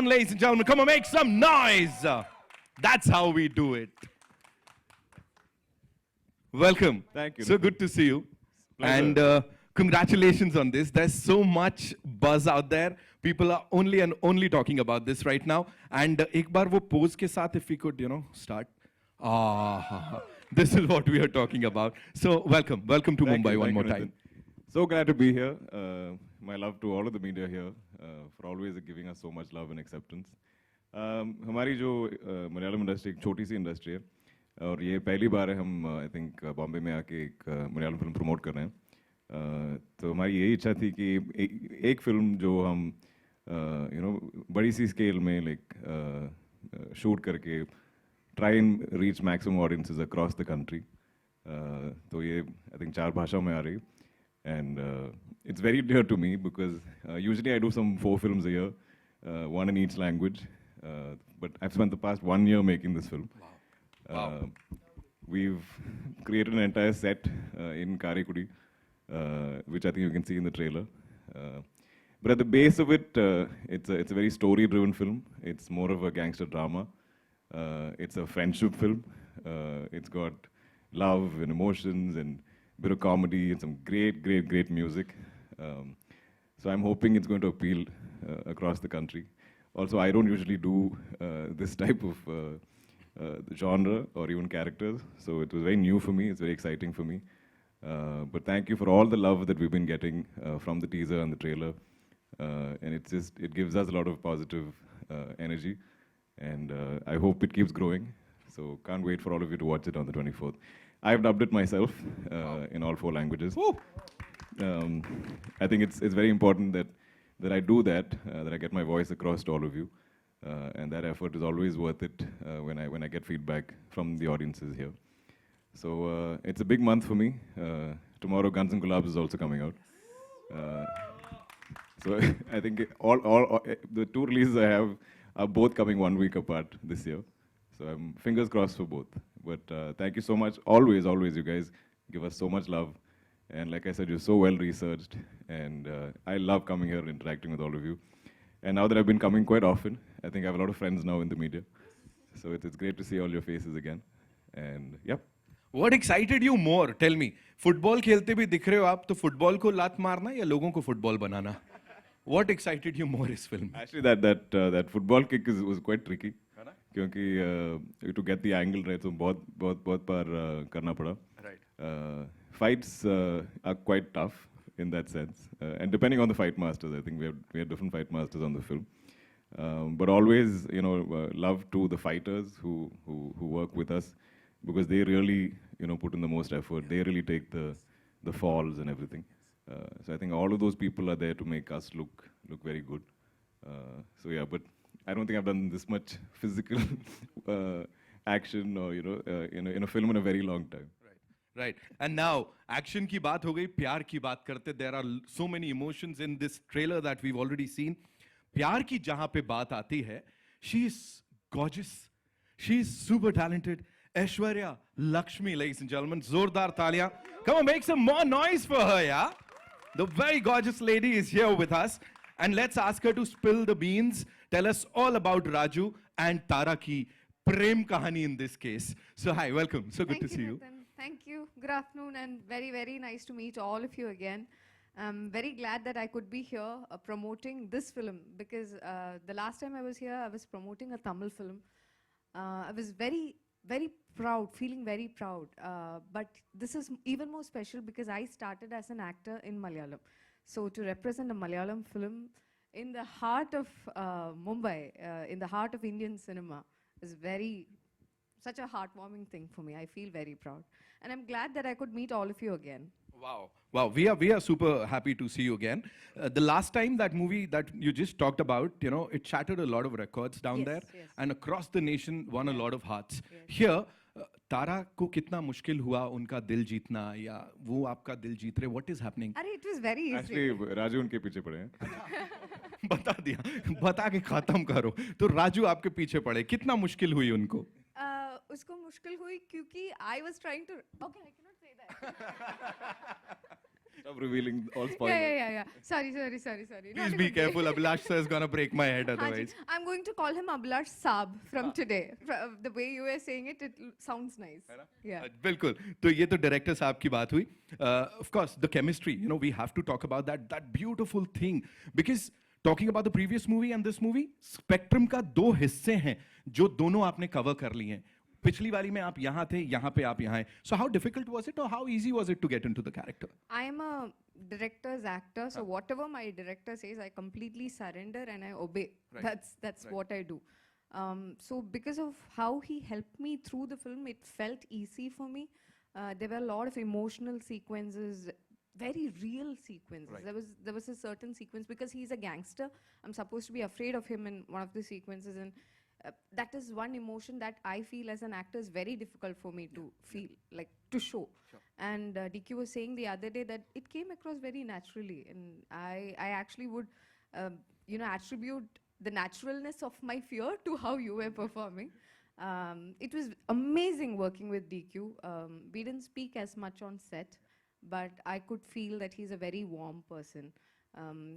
Ladies and gentlemen, come on, make some noise. That's how we do it. Welcome. Thank you. So good to see you. Pleasure. And congratulations on this. There's so much buzz out there. People are only and only talking about this right now. And एक बार वो pose के साथ, if we could, start. This is what we are talking about. So welcome to Mumbai one more time. So glad to be here. My love to all of the media here for always giving us so much love and acceptance. हमारी जो Malayalam industry एक छोटी सी industry है और ये पहली बार है हम आई थिंक बॉम्बे में आके एक मलयालम फिल्म प्रमोट कर रहे हैं. तो हमारी यही इच्छा थी कि एक फिल्म जो हम बड़ी सी स्केल में लाइक शूट करके try and reach maximum audiences across the country. तो ये आई थिंक 4 भाषाओं में आ रही. And it's very dear to me because usually I do some 4 films a year, 1 in each language. But I've spent the past 1 year making this film. Wow. We've created an entire set in Karikudi, which I think you can see in the trailer. But at the base of it, it's a very story-driven film. It's more of a gangster drama. It's a friendship film. It's got love and emotions and bit of comedy and some great music. So I'm hoping it's going to appeal across the country. Also, I don't usually do this type of genre or even characters, so it was very new for me. It's very exciting for me. But thank you for all the love that we've been getting from the teaser and the trailer. And it gives us a lot of positive energy. And I hope it keeps growing. So can't wait for all of you to watch it on the 24th. I've dubbed it myself in all 4 languages. I think it's very important that I do that I get my voice across to all of you. And that effort is always worth it when I get feedback from the audiences here. So it's a big month for me. Tomorrow Guns and Gulabs is also coming out. So I think all the 2 releases I have are both coming 1 week apart this year. So I'm fingers crossed for both. But thank you so much. Always, you guys give us so much love. And like I said, you're so well researched. And I love coming here and interacting with all of you. And now that I've been coming quite often, I think I have a lot of friends now in the media. So it's great to see all your faces again. And yep. What excited you more? Tell me. Football खेलते भी दिख रहे हो आप, तो football को लात मारना या लोगों को football banana? What excited you more इस film? Actually, that football kick was quite tricky. क्योंकि to get the angle right, so बहुत बार करना पड़ा. Right. Fights are quite tough in that sense, and depending on the fight masters, I think we have different fight masters on the film. But always, love to the fighters who work with us because they really, put in the most effort. They really take the falls and everything. So I think all of those people are there to make us look very good. So yeah, but I don't think I've done this much physical action or in a film in a very long time. Right. And now action की बात हो गई, प्यार की बात करते. There are so many emotions in this trailer that we've already seen. प्यार की जहां पे बात आती है, she is gorgeous. She is super talented. Aishwarya, Lekshmi, ladies and gentlemen, जोरदार तालियां. Come on, make some more noise for her, yeah. The very gorgeous lady is here with us. And let's ask her to spill the beans. Tell us all about Raju and Tara ki prem kahani in this case. So hi, welcome. So good to see you. Thank you. Good afternoon and very nice to meet all of you again. I'm very glad that I could be here promoting this film because the last time I was here, I was promoting a Tamil film. I was very proud, feeling very proud. But this is even more special because I started as an actor in Malayalam. So to represent a Malayalam film in the heart of Mumbai, in the heart of Indian cinema, is such a heartwarming thing for me. I feel very proud. And I'm glad that I could meet all of you again. Wow. We are super happy to see you again. The last time that movie that you just talked about, it shattered a lot of records down there. Yes. And across the nation won a lot of hearts. Yes. Here, तारा को कितना मुश्किल हुआ उनका दिल जीतना या वो आपका दिल जीत रहे? What is happening? अरे, it was very easy. Actually, Raju उनके पीछे पड़े हैं. बता दिया, बता के खत्म करो. तो राजू आपके पीछे पड़े. कितना मुश्किल हुई उनको? उसको मुश्किल हुई क्योंकि I was trying to. Okay, I cannot say that. Stop revealing all Yeah, spoilers. yeah. Sorry. Not Please a be good day. careful. Abhilash sir is gonna break my head Haan ji, otherwise. I'm going to call him Abhilash Saab from today. The way you were saying it, sounds nice. Yeah. बिल्कुल तो ये तो director साहब की बात हुई of course the chemistry you know we have to talk about that beautiful thing because talking about the previous movie and this movie Spectrum का दो हिस्से हैं जो दोनों आपने कवर कर लिए हैं पिछली वाली में आप यहाँ थे यहाँ पे आप यहाँ हैं so how difficult was it और how easy was it to get into the character I am a director's actor, so whatever my director says, I completely surrender and I obey. Right. That's what I do. So because of how he helped me through the film, it felt easy for me. There were a lot of emotional sequences, very real sequences. Right. There was a certain sequence because he's a gangster. I'm supposed to be afraid of him in one of the sequences, and that is one emotion that I feel as an actor is very difficult for me to feel, like to show. Sure. And DQ was saying the other day that it came across very naturally, and I actually would, attribute the naturalness of my fear to how you were performing. It was amazing working with DQ. We didn't speak as much on set, but I could feel that he's a very warm person.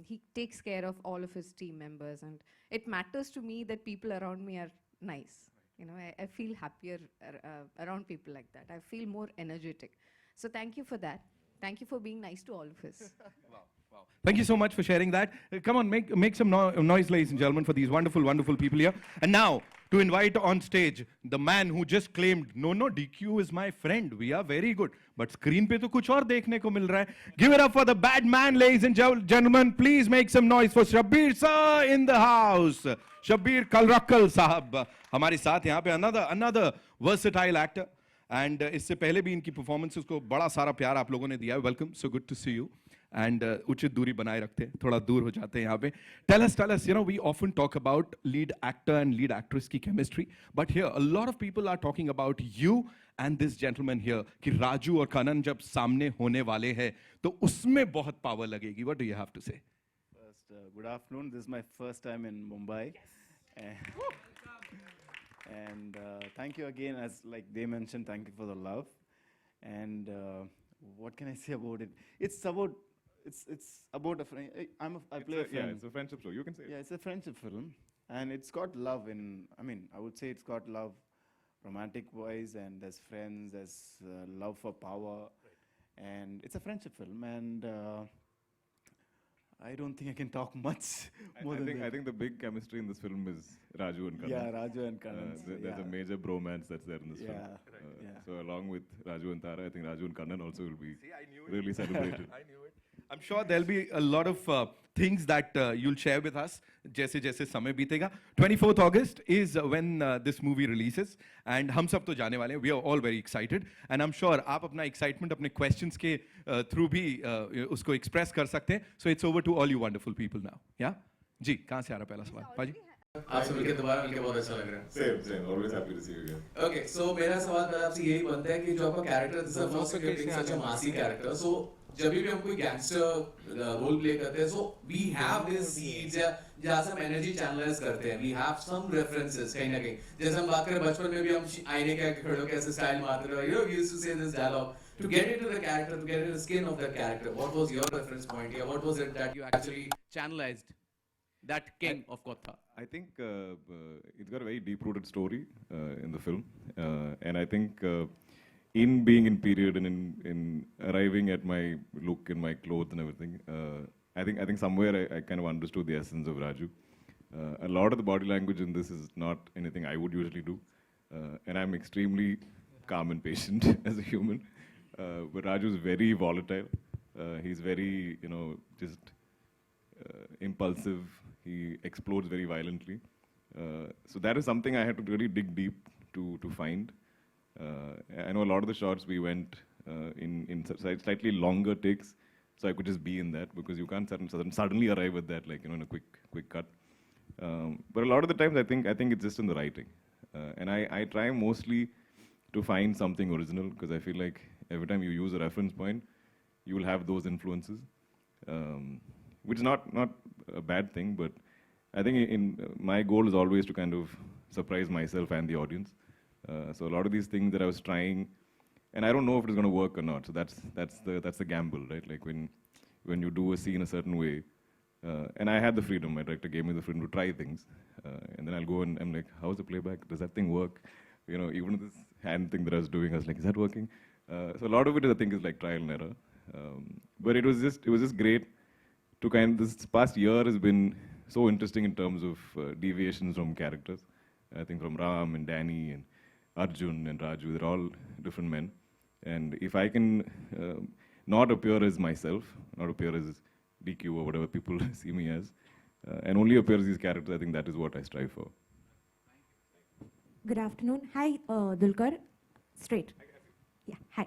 He takes care of all of his team members, and it matters to me that people around me are nice. You know, I feel happier around people like that. I feel more energetic. So thank you for that. Thank you for being nice to all of us. Wow. Thank you so much for sharing that. Come on, make some noise, ladies and gentlemen, for these wonderful, wonderful people here. And now, to invite on stage the man who just claimed, no, DQ is my friend. We are very good. But screen पे तो कुछ और देखने को मिल रहा है. Give it up for the bad man, ladies and gentlemen. Please make some noise for Shabeer sir in the house. Shabeer Kallarakkal साहब हमारे साथ यहाँ पे another versatile actor. And इससे पहले भी इनकी performances को बड़ा सारा प्यार आप लोगों ने दिया है. Welcome, so good to see you. And उचित दूरी बनाए रखते हैं थोड़ा दूर हो जाते हैं यहाँ पे tell us you know we often talk about lead actor and lead actress की chemistry but here a lot of people are talking about you and this gentleman here कि राजू और कनन जब सामने होने वाले हैं तो उसमें बहुत power लगेगी what do you have to say First, good afternoon. This is my first time in Mumbai. And thank you again, as like they mentioned, thank you for the love. And what can I say about it? It's about a friend. I play a friend. Yeah, it's a friendship show. You can say Yeah, it's a friendship film, and it's got love in. I mean, I would say it's got love, romantic wise, and there's friends, there's love for power, and it's a friendship film. And I don't think I can talk much more than that. I think the big chemistry in this film is Raju and Kanan. Yeah, Raju and Kanan. There's a major bromance that's there in this film. Yeah. So along with Raju and Tara, I think Raju and Kanan also will be really celebrated. I knew it. I'm sure there'll be a lot of things that you'll share with us जैसे जैसे समय बीतेगा 24th August is when this movie releases and हम सब तो जाने वाले हैं we are all very excited and I'm sure आप अपना excitement अपने questions के through भी उसको express कर सकते हैं so it's over to all you wonderful people now yeah जी कहाँ से आ रहा पहला सवाल पाजी आपसे मिलके दोबारा मिलके बहुत अच्छा लग रहा है Same. Always happy to see you again. Okay so मेरा सवाल पहले आपसे यही बनता है कि जो आपका character this is first getting such a massy character सो जब भी हम कोई गैंगस्टर रोल प्ले करते हैं so we have this seeds या जहां से हम एनर्जी चैनलाइज करते हैं वी हैव सम रेफरेंसेस कहीं ना कहीं जैसे हम बात करें बचपन में भी हम आईने के खड़े होकर ऐसे स्टाइल मारते रहे you know we used to say this dialogue to get into the character to get into the skin of that character what was your reference point here what was it that you actually channelized that king of Kotha I think it's got a very deep-rooted story in the film, and I think in being in period and in arriving at my look and my clothes and everything, I think somewhere I kind of understood the essence of Raju. A lot of the body language in this is not anything I would usually do, and I'm extremely calm and patient as a human. But Raju is very volatile. He's very, just impulsive. He explodes very violently. So that is something I had to really dig deep to find. I know a lot of the shots we went in slightly longer takes, so I could just be in that because you can't suddenly arrive at that like in a quick cut. But a lot of the times I think it's just in the writing, and I try mostly to find something original because I feel like every time you use a reference point, you will have those influences, which is not a bad thing, but I think my goal is always to kind of surprise myself and the audience. So a lot of these things that I was trying and I don't know if it's going to work or not. So that's the gamble, right? Like when you do a scene a certain way, and I had the freedom. My director gave me the freedom to try things, and then I'll go and I'm like, how's the playback? Does that thing work? You know, even this hand thing that I was doing, I was like, is that working? So a lot of it, I think, is like trial and error. But it was just great to this past year has been so interesting in terms of deviations from characters. I think from Ram and Danny and Arjun and Raju, they're all different men. And if I can not appear as myself, not appear as DQ or whatever people see me as, and only appear as these characters, I think that is what I strive for. Good afternoon. Hi, Dulquer. Straight. Yeah, hi.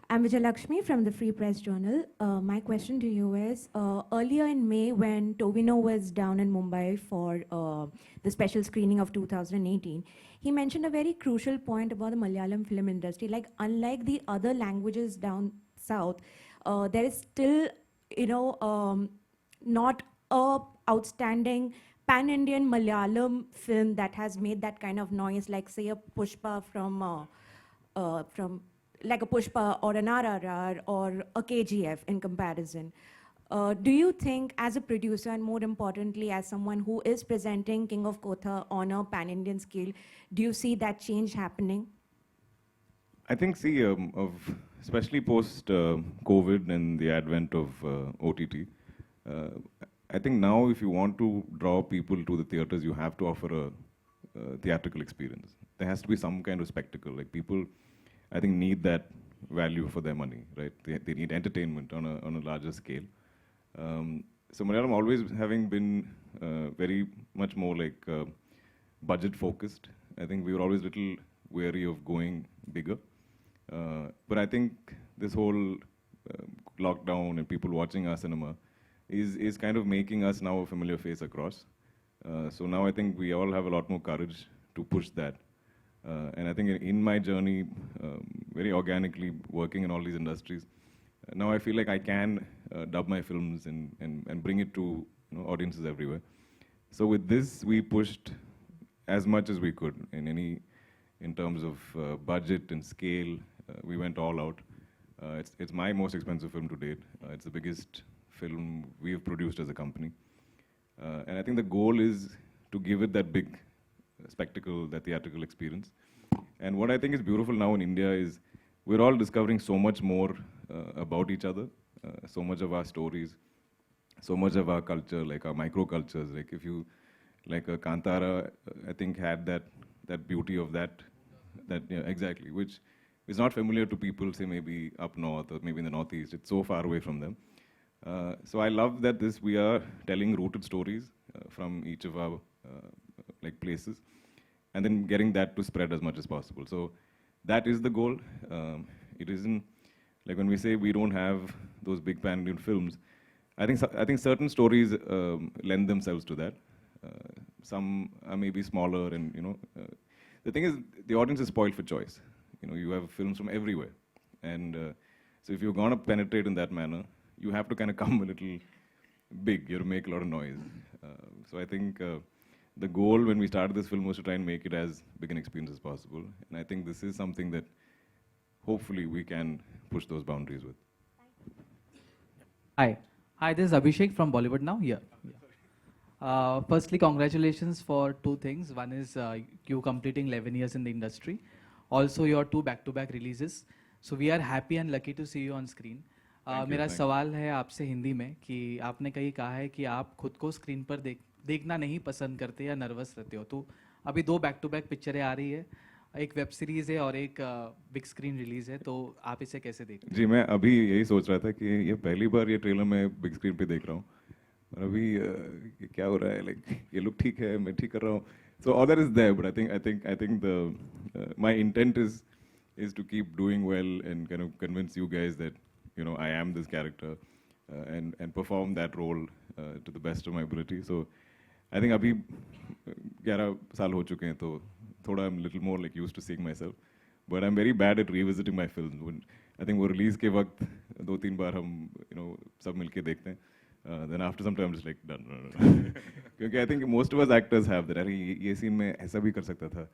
I'm Lekshmi from the Free Press Journal. My question to you is, earlier in May when Tovino was down in Mumbai for the special screening of 2018, he mentioned a very crucial point about the Malayalam film industry. Like, unlike the other languages down south, there is still, not a outstanding pan-Indian Malayalam film that has made that kind of noise, like say a Pushpa from like a Pushpa or an RRR or a KGF in comparison. Do you think, as a producer and more importantly as someone who is presenting King of Kotha on a pan-Indian scale, do you see that change happening? I think, especially post COVID and the advent of OTT, I think now if you want to draw people to the theaters, you have to offer a theatrical experience. There has to be some kind of spectacle. Like, people, I think, need that value for their money, right? They need entertainment on a larger scale. So Malayalam always having been very much more like budget focused. I think we were always a little wary of going bigger. But I think this whole lockdown and people watching our cinema is kind of making us now a familiar face across. So now I think we all have a lot more courage to push that. And I think in my journey, very organically working in all these industries, now I feel like I can dub my films and bring it to audiences everywhere. So with this, we pushed as much as we could in terms of budget and scale. We went all out. It's my most expensive film to date. It's the biggest film we've produced as a company. And I think the goal is to give it that big spectacle, that theatrical experience. And what I think is beautiful now in India is we're all discovering so much more about each other, so much of our stories, so much of our culture, like our microcultures. Like if you, like Kantara, I think had that beauty of that yeah, exactly, which is not familiar to people, say maybe up north or maybe in the northeast. It's so far away from them. So I love that we are telling rooted stories from each of our like places, and then getting that to spread as much as possible. So that is the goal. It isn't like when we say we don't have those big pan-Indian films. I think certain stories lend themselves to that. Some are maybe smaller, and the thing is the audience is spoiled for choice. You have films from everywhere, and so if you're gonna penetrate in that manner, you have to kind of come a little big. You have to make a lot of noise. So I think the goal when we started this film was to try and make it as big an experience as possible. And I think this is something that hopefully we can push those boundaries with. Hi, this is Abhishek from Bollywood Now. Firstly, congratulations for two things. One is you completing 11 years in the industry. Also, your two back-to-back releases. So we are happy and lucky to see you on screen. मेरा सवाल है आपसे हिंदी में कि आपने कहीं कहा है कि आप खुद को स्क्रीन पर देखना नहीं पसंद करते या नर्वस रहते हो, तो अभी दो बैक टू बैक पिक्चरें आ रही है, एक वेब सीरीज है और एक बिग स्क्रीन रिलीज है, तो आप इसे कैसे देखते हैं? जी, मैं अभी यही सोच रहा था कि ये पहली बार ये ट्रेलर मैं बिग स्क्रीन पे देख रहा हूँ और अभी क्या हो रहा है, लाइक ये लुक ठीक है, मैं ठीक कर रहा हूँ. So all that is there, but I think the my intent is to keep doing well and kind of convince you guys that I am this character and perform that role to the best of my ability. So I think अभी 11 साल हो चुके हैं, तो थोड़ा I'm little more like used to seeing myself, but I'm very bad at revisiting my films. I think वो release के वक्त 2-3 बार हम सब मिलके देखते हैं. Then after some time I'm just like done. क्योंकि I think most of us actors have that. अरे ये scene में ऐसा भी कर सकता था.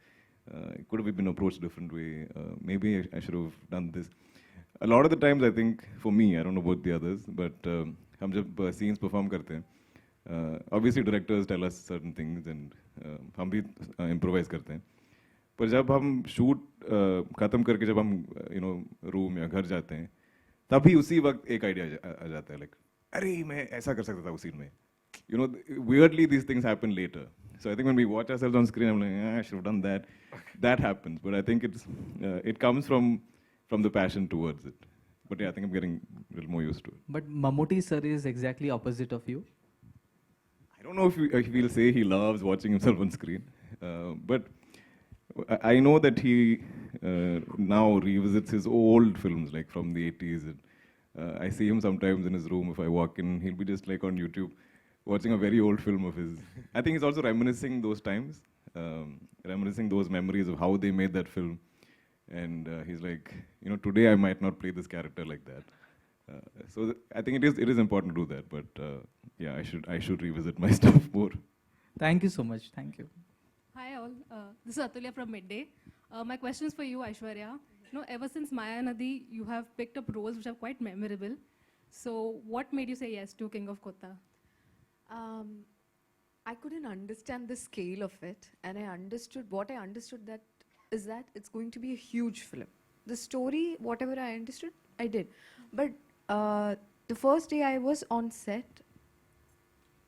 it could have been approached a different way. Maybe I should have done this. A lot of the times, I think, for me, I don't know about the others, but हम जब scenes perform करते हैं, obviously directors tell us certain things and हम भी improvise करते हैं. पर जब हम shoot खत्म करके जब हम room या घर जाते हैं, तभी उसी वक्त एक idea आ जाता है, like अरे मैं ऐसा कर सकता था उस scene में. Weirdly these things happen later. So I think when we watch ourselves on screen, I'm like, I should have done that. That happens, but I think it comes from the passion towards it. But yeah, I think I'm getting a little more used to it. But Mammootty sir is exactly opposite of you. I don't know if he'll say he loves watching himself on screen, but I know that he now revisits his old films, like from the 80s. And, I see him sometimes in his room. If I walk in, he'll be just like on YouTube, watching a very old film of his. I think he's also reminiscing those times, reminiscing those memories of how they made that film. And he's like, today I might not play this character like that. So I think it is important to do that. But yeah, I should revisit my stuff more. Thank you so much. Thank you. Hi all, this is Atulya from Midday. My question is for you, Aishwarya. Ever since Maya Nadi, you have picked up roles which are quite memorable. So what made you say yes to King of Kotha? I couldn't understand the scale of it, and I understood that it's going to be a huge film. The story, whatever I understood, I did. But the first day I was on set,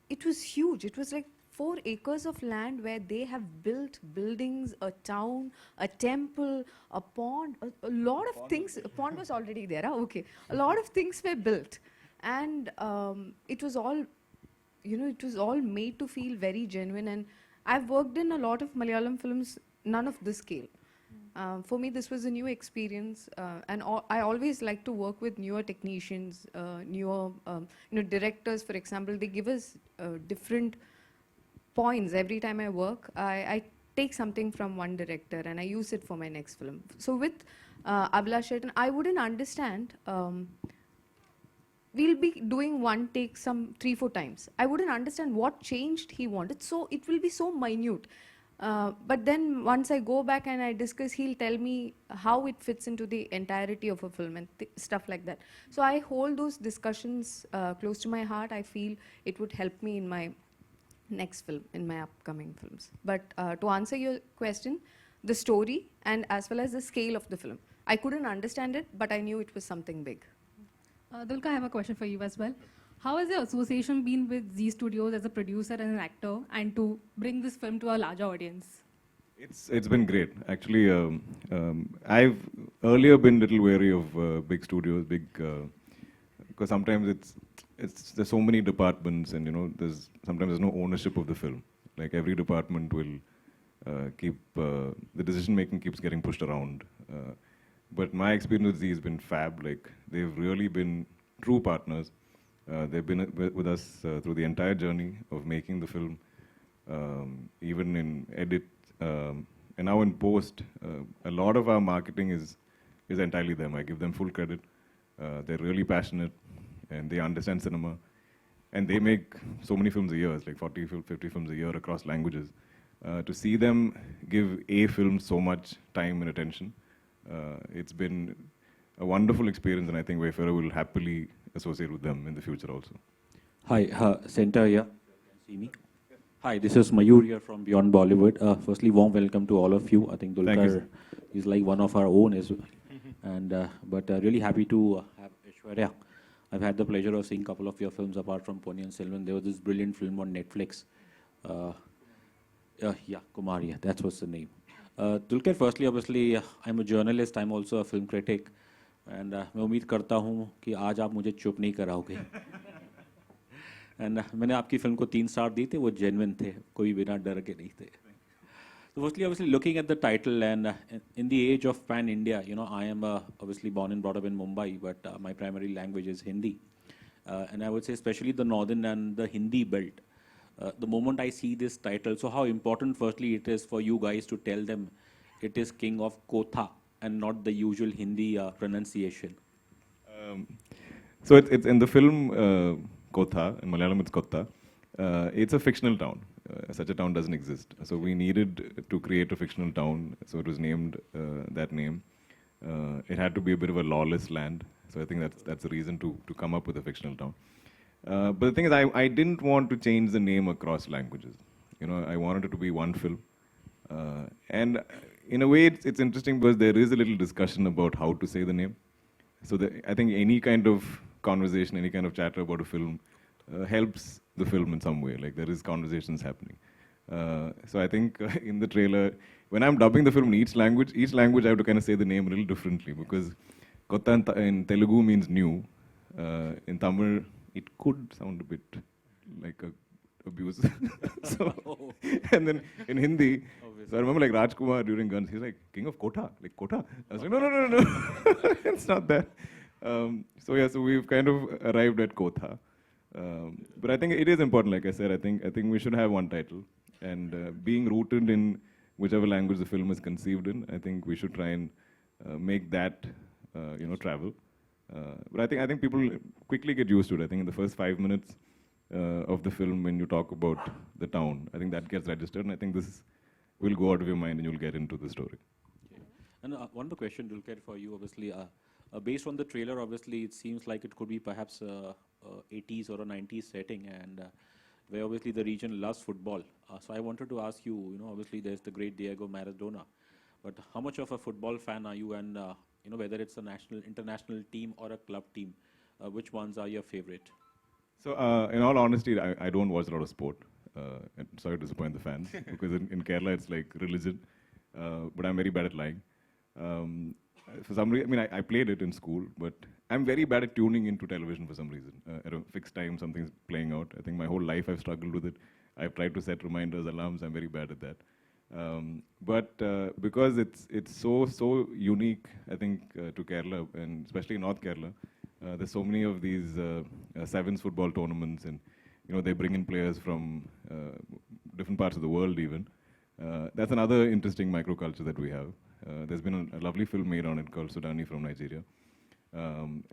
it was huge. It was like 4 acres of land where they have built buildings, a town, a temple, a pond, a lot of things. A pond was already there, okay. A lot of things were built. And it was all, it was all made to feel very genuine. And I've worked in a lot of Malayalam films, none of this scale. For me, this was a new experience, and I always like to work with newer technicians, newer directors. For example, they give us different points every time I work. I take something from one director and I use it for my next film. So with Abhilash Shetty, I wouldn't understand. We'll be doing one take some 3-4 times. I wouldn't understand what changed he wanted. So it will be so minute. But then once I go back and I discuss, he'll tell me how it fits into the entirety of a film and stuff like that. So I hold those discussions close to my heart. I feel it would help me in my next film, in my upcoming films. But to answer your question, the story and as well as the scale of the film, I couldn't understand it, but I knew it was something big. Dulquer, I have a question for you as well. How has your association been with Z Studios as a producer and an actor, and to bring this film to a larger audience? It's been great. Actually, I've earlier been a little wary of big studios, because sometimes there's so many departments, and sometimes there's no ownership of the film. Like every department will keep the decision making keeps getting pushed around. But my experience with Z has been fab. Like they've really been true partners. They've been with us through the entire journey of making the film, even in edit, and now in post. A lot of our marketing is entirely them. I give them full credit. They're really passionate, and they understand cinema. And they make so many films a year, it's like 40, 50 films a year across languages. To see them give a film so much time and attention, it's been a wonderful experience, and I think Wayfarer will happily associate with them in the future also. Hi, Center here. See me? Hi, this is Mayur here from Beyond Bollywood. Firstly, warm welcome to all of you. I think Dulquer is like one of our own as well. And but really happy to have Aishwarya. I've had the pleasure of seeing a couple of your films apart from Ponniyin Selvan. There was this brilliant film on Netflix. Kumari, that was the name. Dulquer, firstly, obviously, I'm a journalist. I'm also a film critic. And मैं उम्मीद करता हूँ कि आज आप मुझे चुप नहीं कराओगे. And मैंने आपकी फिल्म को 3 स्टार दी थे, वो genuine थे, कोई बिना डर के नहीं थे. So firstly, obviously, looking at the title, and in the age of pan-India, I am obviously born and brought up in Mumbai, but my primary language is Hindi. And I would say especially the northern and the Hindi belt. The moment I see this title, so how important firstly it is for you guys to tell them it is King of Kotha and not the usual Hindi pronunciation. So it's in the film Kotha, in Malayalam it's Kotha. It's a fictional town. such a town doesn't exist. So we needed to create a fictional town. So it was named that name. It had to be a bit of a lawless land. So I think that's the reason to come up with a fictional town. But the thing is, I didn't want to change the name across languages. You know, I wanted it to be one film. And in a way, it's interesting because there is a little discussion about how to say the name. So I think any kind of conversation, any kind of chatter about a film helps the film in some way. Like there is conversations happening. So I think in the trailer, when I'm dubbing the film in each language I have to kind of say the name a little differently because Kotha in Telugu means new. In Tamil, it could sound a bit like a abuse. So, and then in Hindi, so I remember like Rajkumar during Guns, he's like, King of Kotha, like Kotha. I was like, no. It's not that. So yeah, so we've kind of arrived at Kotha. But I think it is important, like I said, I think we should have one title. And being rooted in whichever language the film is conceived in, I think we should try and make that, travel. But I think people quickly get used to it. I think in the first 5 minutes of the film, when you talk about the town, I think that gets registered, and I think this will go out of your mind and you'll get into the story. Okay. And one more question, Dulquer, for you, obviously. Based on the trailer, obviously, it seems like it could be perhaps 80s or a 90s setting, and where obviously the region loves football. So I wanted to ask you, obviously there's the great Diego Maradona, but how much of a football fan are you, and whether it's a national, international team or a club team, which ones are your favorite? So in all honesty, I don't watch a lot of sport. And sorry to disappoint the fans, because in Kerala it's like religion, but I'm very bad at lying. For some reason, I played it in school, but I'm very bad at tuning into television for some reason. At a fixed time, something's playing out. I think my whole life I've struggled with it. I've tried to set reminders, alarms. I'm very bad at that. But because it's so unique, I think, to Kerala, and especially North Kerala, there's so many of these sevens football tournaments, and they bring in players from different parts of the world even. That's another interesting microculture that we have. There's been a lovely film made on it called Sudani from Nigeria.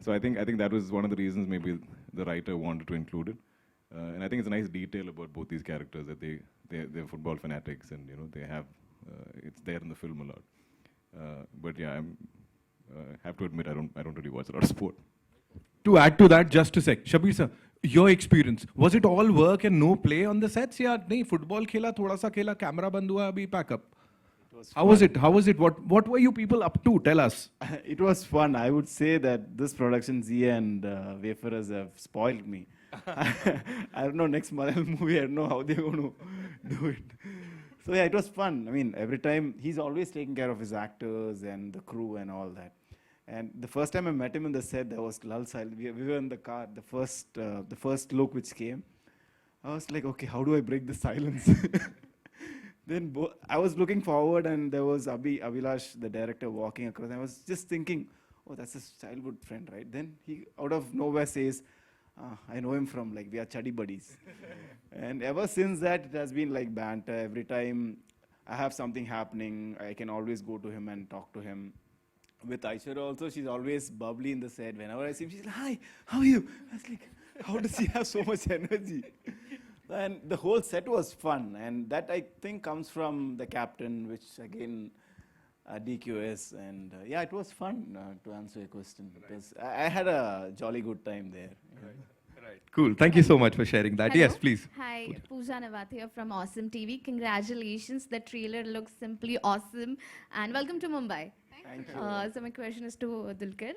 So I think that was one of the reasons maybe the writer wanted to include it. And I think it's a nice detail about both these characters, that they're football fanatics, and they have it's there in the film a lot. But yeah, I have to admit I don't really watch a lot of sport. To add to that, just a sec, Shabeer sir, your experience, was it all work and no play on the sets? या नहीं, football खेला, थोड़ा सा खेला, camera बंद हुआ, अभी pack up. How was it? What were you people up to? Tell us. It was fun. I would say that this production, Zia and Wayfarers, have spoiled me. I don't know, next Malayalam movie, I don't know how they're going to do it. So yeah, it was fun. Every time, he's always taking care of his actors and the crew and all that. And the first time I met him in the set, there was lull silence. We were in the car, the first look which came. I was like, okay, how do I break the silence? Then I was looking forward, and there was Abhilash, the director, walking across. I was just thinking, oh, that's his childhood friend, right? Then he, out of nowhere, says, I know him from, we are chuddy buddies. And ever since that, it has been like banter. Every time I have something happening, I can always go to him and talk to him. With Aishwarya also, she's always bubbly in the set. Whenever I see him, she's like, hi, how are you? I was like, how does he have so much energy? And the whole set was fun. And that, I think, comes from the captain, which, again, DQS. And yeah, it was fun, to answer your question. Because I had a jolly good time there. Right. Cool. Thank you so much for sharing that. Hello. Yes, please. Hi, Pooja Nawat here from Awesome TV. Congratulations. The trailer looks simply awesome. And welcome to Mumbai. Thank you. So my question is to Dulquer.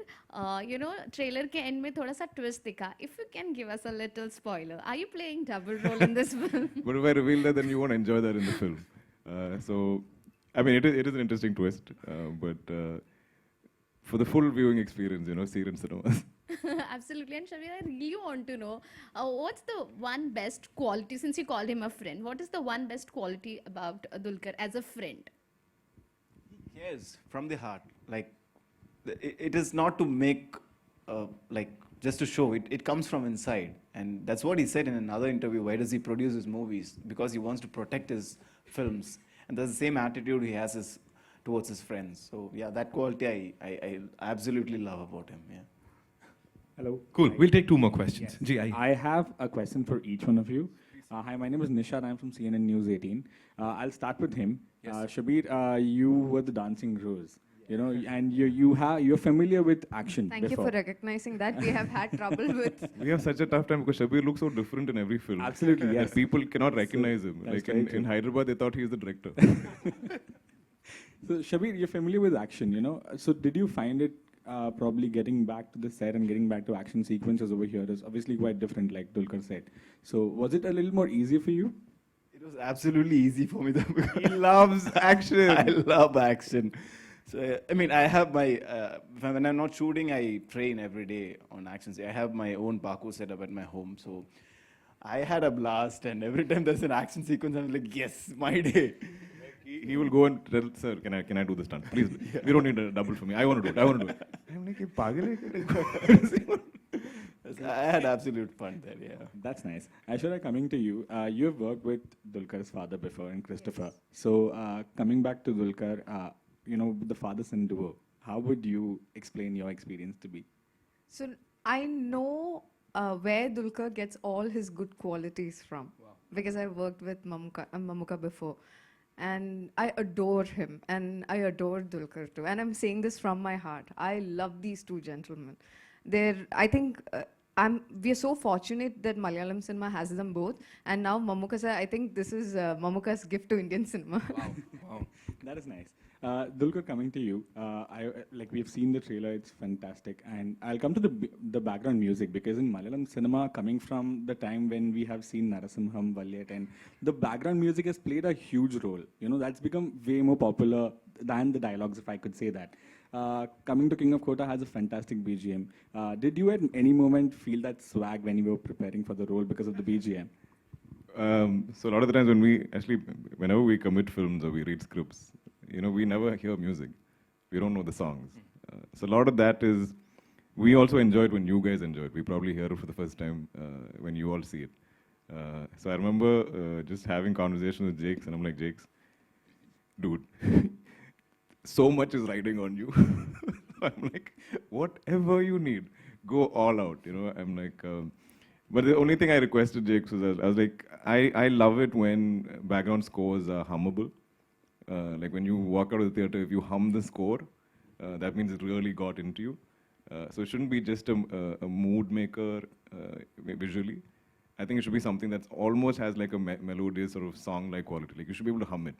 Trailer ke end mein thoda sa twist dikha. If you can give us a little spoiler, are you playing double role in this film? But if I reveal that, then you won't enjoy that in the film. So, it is an interesting twist. But for the full viewing experience, see it in cinemas. Absolutely. And Shabeer, I really want to know, what's the one best quality, since you called him a friend, what is the one best quality about Dulquer as a friend? He cares from the heart. It is not to make, just to show. It comes from inside. And that's what he said in another interview. Why does he produce his movies? Because he wants to protect his films. And that's the same attitude he has towards his friends. So yeah, that quality I absolutely love about him. Yeah. Hello. Cool. We'll take two more questions. Yes. I have a question for each one of you. Hi, my name is Nishad. I'm from CNN News 18. I'll start with him. Yes. Shabeer, you were the dancing rose, you know, and you're familiar with action. Thank you before. for recognizing that. We have had trouble with. We have such a tough time because Shabeer looks so different in every film. Absolutely, that yes. people cannot recognize him. that's Like very in true. Hyderabad, they thought he was the director. So Shabeer, you're familiar with action, you know. So did you find it probably getting back to the set and getting back to action sequences over here is obviously quite different, like Dulquer said. So was it a little more easier for you? It was absolutely easy for me though. Because He loves action. I love action. So I mean, I have my when I'm not shooting, I train every day on action. I have my own parkour setup at my home, so I had a blast. And every time there's an action sequence, I'm like, yes, my day. He will go and tell, sir, can I do this stunt? Please, we don't need a double for me. I want to do it. I want to do it. I'm like, "Ye pagal hai?" I had absolute fun there. Yeah. That's nice. Aishwarya, coming to you, you have worked with Dulquer's father before and Christopher. So coming back to Dulquer, you know, the father-son duo, how would you explain your experience to be? So I know where Dulquer gets all his good qualities from because I worked with Mamuka before. And I adore him and I adore Dulquer too. And I'm saying this from my heart. I love these two gentlemen. I think we are so fortunate that Malayalam cinema has them both. And now Mamuka sir, I think this is Mamuka's gift to Indian cinema. Wow. That is nice. Dulquer, coming to you, like we've seen the trailer, it's fantastic. And I'll come to the background music because in Malayalam cinema, coming from the time when we have seen Narasimham, Valyat, and the background music has played a huge role. You know, that's become way more popular than the dialogues, if I could say that. Coming to King of Kotha has a fantastic BGM. Did you at any moment feel that swag when you were preparing for the role because of the BGM? So a lot of the times whenever we commit films or we read scripts, you know, we never hear music. We don't know the songs. So a lot of that is, we also enjoy it when you guys enjoy it. We probably hear it for the first time when you all see it. So I remember just having conversations with Jakes, and I'm like, Jakes, dude, so much is riding on you. I'm like, whatever you need, go all out. You know, I'm like, but the only thing I requested Jakes was, I was like, I love it when background scores are hummable. Like when you walk out of the theater, if you hum the score, that means it really got into you. So it shouldn't be just a mood maker visually. I think it should be something that almost has like a melodious sort of song-like quality. Like you should be able to hum it.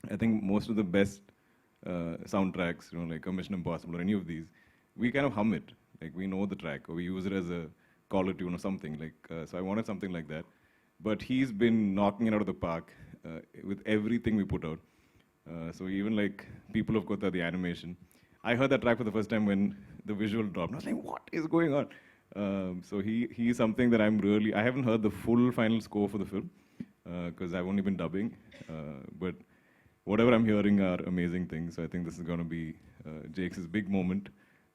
I think most of the best soundtracks, you know, like a Mission Impossible or any of these, we kind of hum it. Like we know the track or we use it as a caller tune or something. Like so I wanted something like that. But he's been knocking it out of the park with everything we put out. So even like People of Kotha, the animation, I heard that track for the first time when the visual dropped. I was like, what is going on? So he's something that I haven't heard the full final score for the film because I've only been dubbing. But whatever I'm hearing are amazing things. So I think this is going to be Jake's big moment.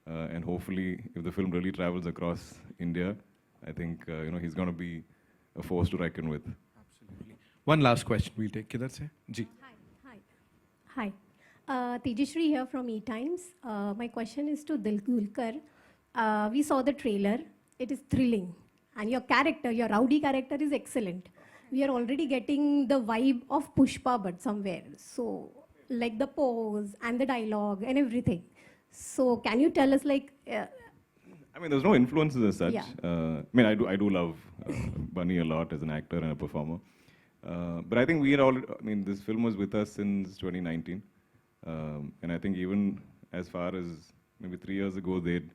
And hopefully, if the film really travels across India, I think you know, he's going to be a force to reckon with. Absolutely. One last question we'll take. Kidhar se? Ji. Hi. Tejashri here from E-Times. My question is to Dulquer. We saw the trailer. It is thrilling. And your character, your rowdy character is excellent. We are already getting the vibe of Pushpa, but somewhere. So, like the pose and the dialogue and everything. So, can you tell us, like... I mean, there's no influences as such. Yeah. I mean, I do love Bunny a lot as an actor and a performer. But I think this film was with us since 2019. And I think even as far as maybe 3 years ago, they'd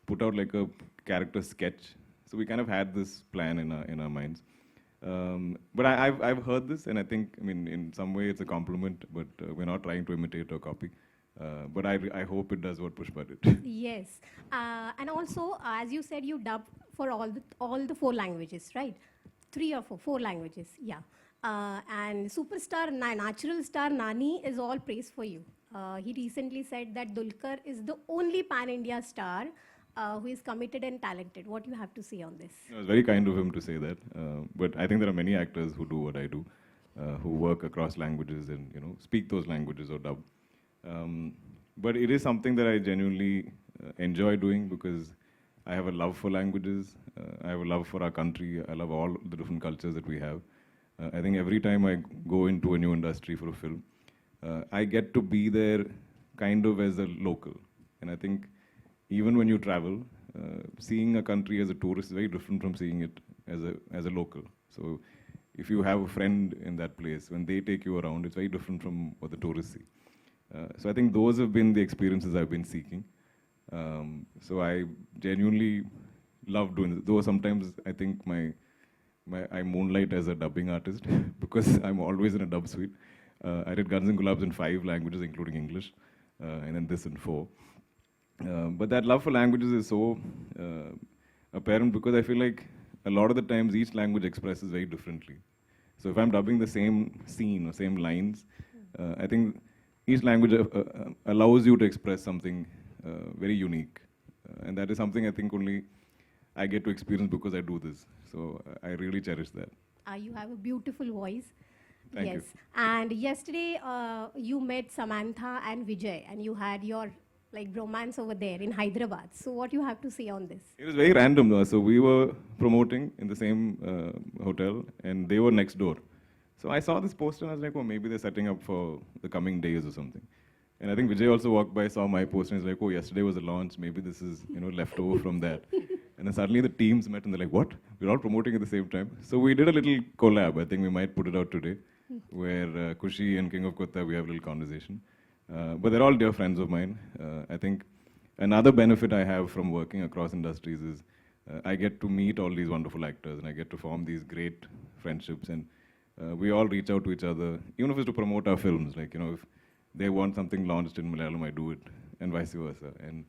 put out like a character sketch. So we kind of had this plan in our minds. But I've heard this, and I think, I mean, in some way it's a compliment, but we're not trying to imitate or copy. But I hope it does what Pushpa did. Yes. And also, as you said, you dubbed for all the 4 languages, right? 3 or 4 languages, yeah. And superstar, natural star Nani is all praise for you. He recently said that Dulquer is the only pan-India star who is committed and talented. What do you have to say on this? It was very kind of him to say that. But I think there are many actors who do what I do, who work across languages and, you know, speak those languages or dub. But it is something that I genuinely enjoy doing because I have a love for languages. I have a love for our country. I love all the different cultures that we have. I think every time I go into a new industry for a film, I get to be there kind of as a local. And I think even when you travel, seeing a country as a tourist is very different from seeing it as a local. So if you have a friend in that place, when they take you around, it's very different from what the tourists see. So I think those have been the experiences I've been seeking. So I genuinely love doing this. Though sometimes I think I moonlight as a dubbing artist because I'm always in a dub suite. I did Guns and Gulabs in 5 languages, including English, and then this in 4. But that love for languages is so apparent because I feel like a lot of the times each language expresses very differently. So if I'm dubbing the same scene or same lines, I think each language allows you to express something very unique. And that is something I think only I get to experience because I do this. So I really cherish that. You have a beautiful voice. Thank yes. you. And yesterday you met Samantha and Vijay, and you had your romance over there in Hyderabad. So what you have to say on this? It was very random though. So we were promoting in the same hotel and they were next door. So I saw this poster and I was like, oh, maybe they're setting up for the coming days or something. And I think Vijay also walked by, saw my poster and he's like, oh, yesterday was a launch. Maybe this is, left over from that. And then suddenly the teams met and they're like, what? We're all promoting at the same time. So we did a little collab. I think we might put it out today, where Kushi and King of Kotha, we have a little conversation. But they're all dear friends of mine. I think another benefit I have from working across industries is I get to meet all these wonderful actors and I get to form these great friendships. And we all reach out to each other, even if it's to promote our films. Like, if they want something launched in Malayalam, I do it, and vice versa. And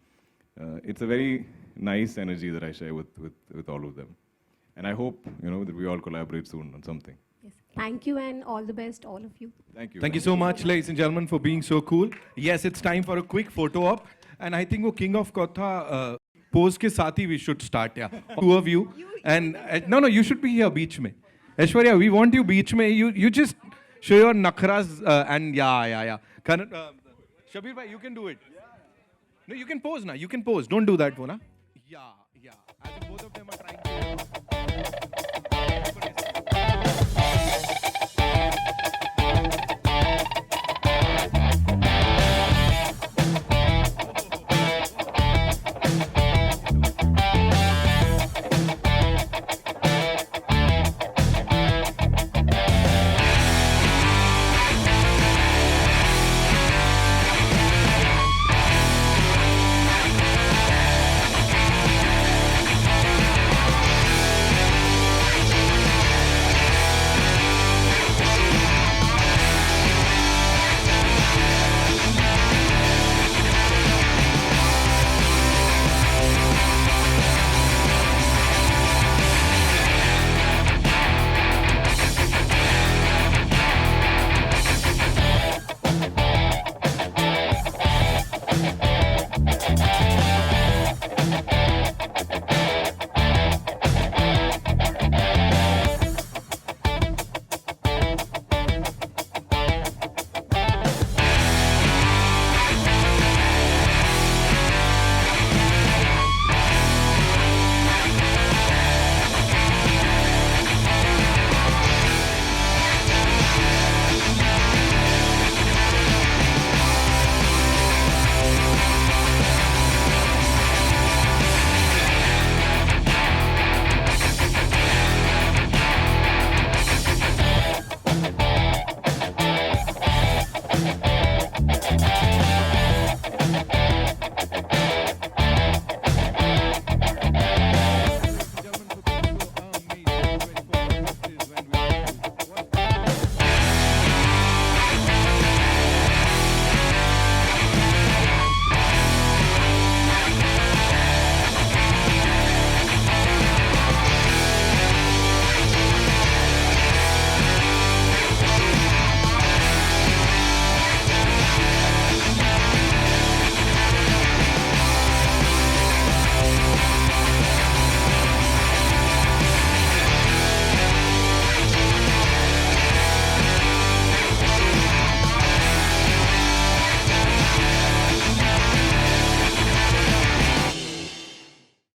it's a very nice energy that I share with all of them. And I hope, that we all collaborate soon on something. Yes. Thank you and all the best, all of you. Thank you. Thank you so much, ladies and gentlemen, for being so cool. Yes, it's time for a quick photo op. And I think King of Kotha pose ke saath hi we should start, yeah. Two of you. And no, you should be here, beach mein. Aishwarya, we want you beach mein. You just show your nakhras and yeah. Shabeer bhai, you can do it. No, you can pose now. You can pose. Don't do that, Pona. Yeah. As if both of them are trying to.